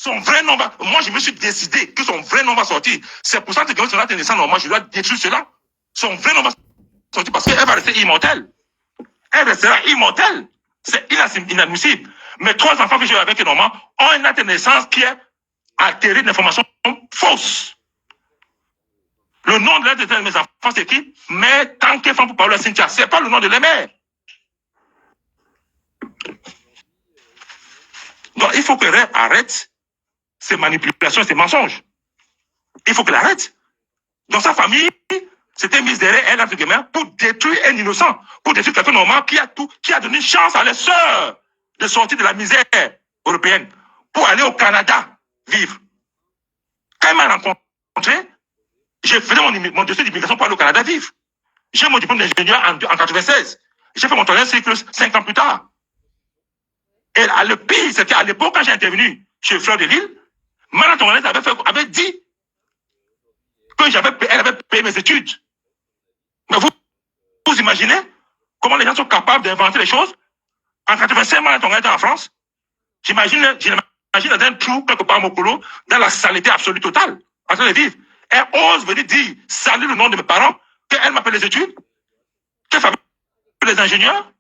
Son vrai nom va... Moi, je me suis décidé que son vrai nom va sortir. C'est pour ça que quand sera naissant, moi, je dois détruire cela. Son vrai nom va sortir parce qu'elle va rester immortelle. Elle restera immortelle. C'est inadmissible. Mes 3 enfants que j'ai avec Normand ont une date de naissance qui est altérée d'informations fausses. Le nom de l'un de mes enfants, c'est qui? Mais tant qu'elle femme pour Paola Cynthia, c'est pas le nom de la mère. Donc, il faut que Ray arrête ces manipulations et ces mensonges. Il faut qu'elle arrête. Dans sa famille, c'était mise derrière elle, entre guillemets, pour détruire un innocent, pour détruire quelqu'un normal qui a donné chance à les sœurs de sortir de la misère européenne, pour aller au Canada vivre. Quand elle m'a rencontré, j'ai fait mon dossier d'immigration pour aller au Canada vivre. J'ai mon diplôme d'ingénieur en 96. J'ai fait mon troisième cycle 5 ans plus tard. Et le pire, c'est qu'à l'époque, quand j'ai intervenu chez Fleur de Lille, Madame Tonganaise avait dit qu'elle avait payé mes études. Mais vous imaginez comment les gens sont capables d'inventer les choses? En 85, Madame Tonganaise était en France. J'imagine dans un trou, quelque part à Mokolo, dans la saleté absolue totale, en train de vivre. Elle ose venir dire, saluer le nom de mes parents, qu'elle m'a payé les études, qu'elle fabrique les ingénieurs.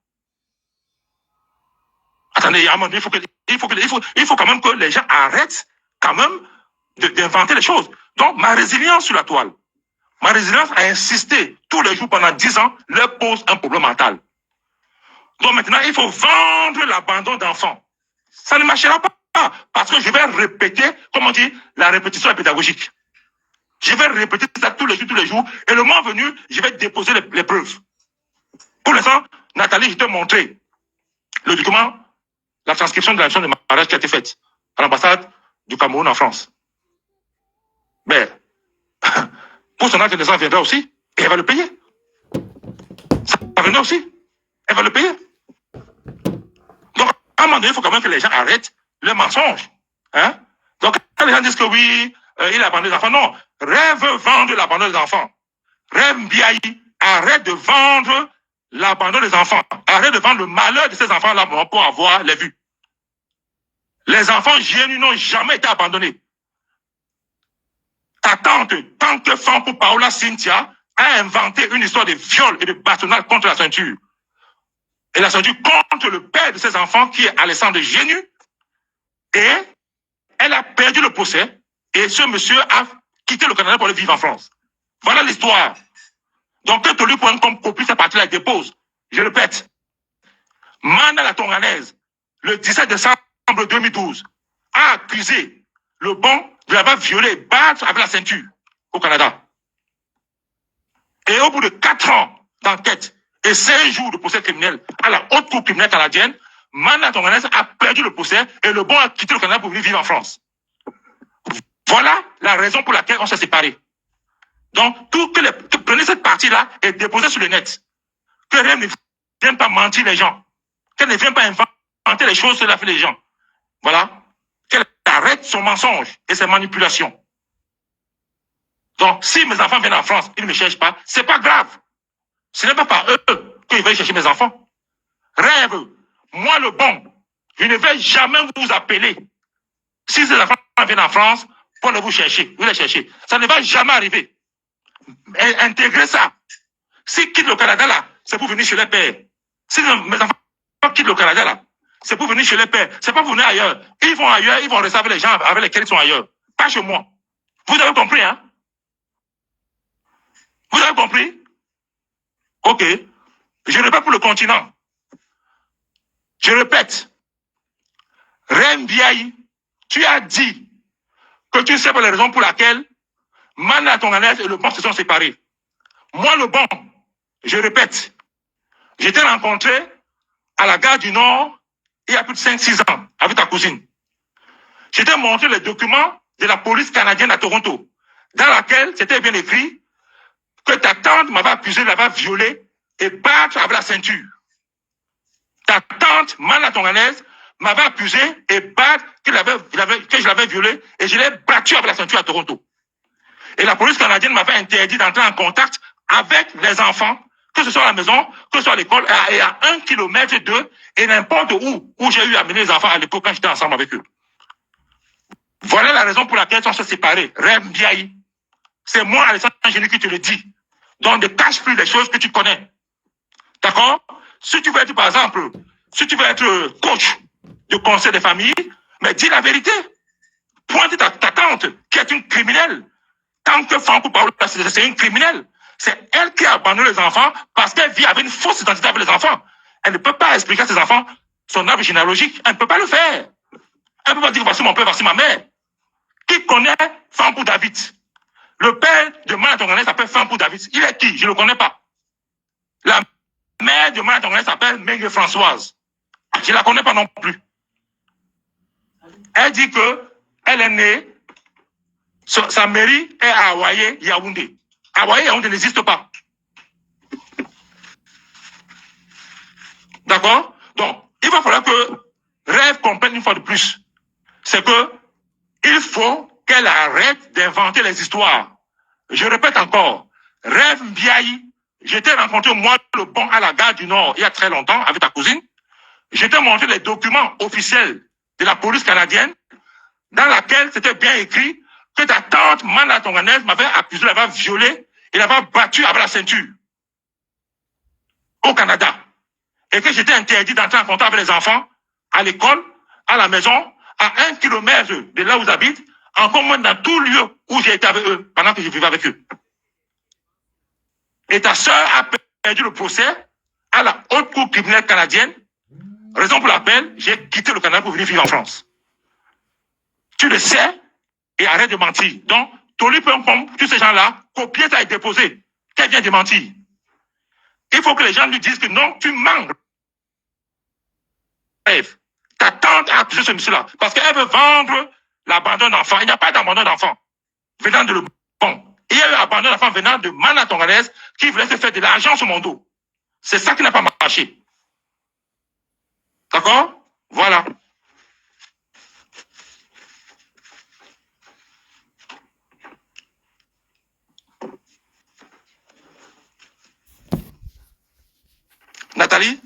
Attendez, il faut quand même que les gens arrêtent quand même d'inventer les choses. Donc, ma résilience sur la toile, ma résilience à insister tous les jours pendant 10 ans, leur pose un problème mental. Donc maintenant, il faut vendre l'abandon d'enfants. Ça ne marchera pas parce que je vais répéter, comme on dit, la répétition est pédagogique. Je vais répéter ça tous les jours, et le moment venu, je vais déposer les preuves. Pour l'instant, Nathalie, je t'ai montré le document, la transcription de la mission de mariage qui a été faite à l'ambassade du Cameroun en France. Mais, pour son acte de naissance, viendra aussi, et elle va le payer. Ça viendra aussi, elle va le payer. Donc, à un moment donné, il faut quand même que les gens arrêtent le mensonge. Hein? Donc, quand les gens disent que oui, il a abandonné les enfants, non. Rêve veut vendre l'abandon des enfants. Rêve Mbiaye, arrête de vendre l'abandon des enfants. Arrête de vendre le malheur de ces enfants-là pour avoir les vues. Les enfants génus n'ont jamais été abandonnés. Ta tante, tant que femme pour Paola Cynthia, a inventé une histoire de viol et de bâtonnage contre la ceinture. Et la ceinture contre le père de ses enfants, qui est Alessandre Génu. Et elle a perdu le procès. Et ce monsieur a quitté le Canada pour aller vivre en France. Voilà l'histoire. Donc, que Tolu.com copie cette partie-là et dépose. Je répète. Mana la Tonganaise, le 17 décembre 2012, a accusé le bon de l'avoir violé et battre avec la ceinture au Canada. Et au bout de 4 ans d'enquête et 5 jours de procès criminel à la haute cour criminelle canadienne, Mana Tonganaise a perdu le procès et le bon a quitté le Canada pour venir vivre en France. Voilà la raison pour laquelle on s'est séparés. Donc, prenez cette partie-là et déposez sur le net. Que rien ne vienne pas mentir les gens. Qu'elle ne vienne pas inventer les choses sur la vie des gens. Voilà. Qu'elle arrête son mensonge et ses manipulations. Donc, si mes enfants viennent en France, ils ne me cherchent pas, c'est pas grave. Ce n'est pas par eux qu'ils veulent chercher mes enfants. Rêve. Moi, le bon, je ne vais jamais vous appeler. Si ces enfants viennent en France, pour aller vous chercher, vous les chercher. Ça ne va jamais arriver. Intégrez ça. S'ils quittent le Canada, là, c'est pour venir chez les pères. Si mes enfants quittent le Canada, là, c'est pour venir chez les pères. C'est pas pour venir ailleurs. Ils vont ailleurs, ils vont rester avec les gens avec lesquels ils sont ailleurs. Pas chez moi. Vous avez compris, hein? Vous avez compris? Ok. Je répète pour le continent. Je répète. Reine Mbiaye, tu as dit que tu sais pas les raisons pour lesquelles Mana Tonganaise et le bon se sont séparés. Moi, le bon, je répète, j'étais rencontré à la gare du Nord il y a plus de 5-6 ans avec ta cousine. J'étais montré les documents de la police canadienne à Toronto, dans laquelle c'était bien écrit que ta tante m'avait accusé d'avoir violé et battre avec la ceinture. Ta tante, Mana Tonganaise, m'avait accusé et battre que je l'avais violé et je l'ai battu avec la ceinture à Toronto. Et la police canadienne m'avait interdit d'entrer en contact avec les enfants, que ce soit à la maison, que ce soit à l'école, et à 1 kilomètre d'eux, et n'importe où j'ai eu à amener les enfants à l'époque quand j'étais ensemble avec eux. Voilà la raison pour laquelle on s'est séparés. Rêve Ndiaye. C'est moi, Alexandre Génie, qui te le dis. Donc, ne cache plus les choses que tu connais. D'accord? Si tu veux être, par exemple, si tu veux être coach de conseil de famille, mais dis la vérité. Pointe ta tante, qui est une criminelle. Tant que Franco Paolo, c'est une criminelle. C'est elle qui a abandonné les enfants parce qu'elle vit avec une fausse identité avec les enfants. Elle ne peut pas expliquer à ses enfants son arbre généalogique. Elle ne peut pas le faire. Elle ne peut pas dire voici mon père, voici ma mère. Qui connaît Franco David? Le père de Manatonganais s'appelle Franco David. Il est qui? Je ne le connais pas. La mère de Manatonganais s'appelle Mengue Françoise. Je ne la connais pas non plus. Elle dit que elle est née, sa mairie est à Hawaï, Yaoundé. Hawaï, Yaoundé n'existe pas. D'accord? Donc, il va falloir que Rêve comprenne une fois de plus. C'est que il faut qu'elle arrête d'inventer les histoires. Je répète encore, Rêve Ndiaye, je t'ai rencontré moi le bon à la gare du Nord il y a très longtemps avec ta cousine. Je t'ai montré les documents officiels de la police canadienne dans laquelle c'était bien écrit que ta tante Mana Tonganaise m'avait accusé d'avoir violé et d'avoir battu avec la ceinture au Canada. Et que j'étais interdit d'entrer en contact avec les enfants à l'école, à la maison, à 1 kilomètre de là où j'habite, encore moins dans tout lieu où j'ai été avec eux pendant que je vivais avec eux. Et ta sœur a perdu le procès à la haute cour criminelle canadienne, raison pour laquelle j'ai quitté le Canada pour venir vivre en France. Tu le sais et arrête de mentir. Donc, Tony Pom, tous ces gens-là, copier ça et déposer. Qu'elle vient de mentir. Il faut que les gens lui disent que non, tu mens. Ta tante a accusé ce monsieur-là parce qu'elle veut vendre l'abandon d'enfant. Il n'y a pas d'abandon d'enfant venant de le bon. Il y a eu abandon d'enfant venant de Mana Tonganaise qui voulait se faire de l'argent sur mon dos. C'est ça qui n'a pas marché. D'accord? Voilà. Nathalie?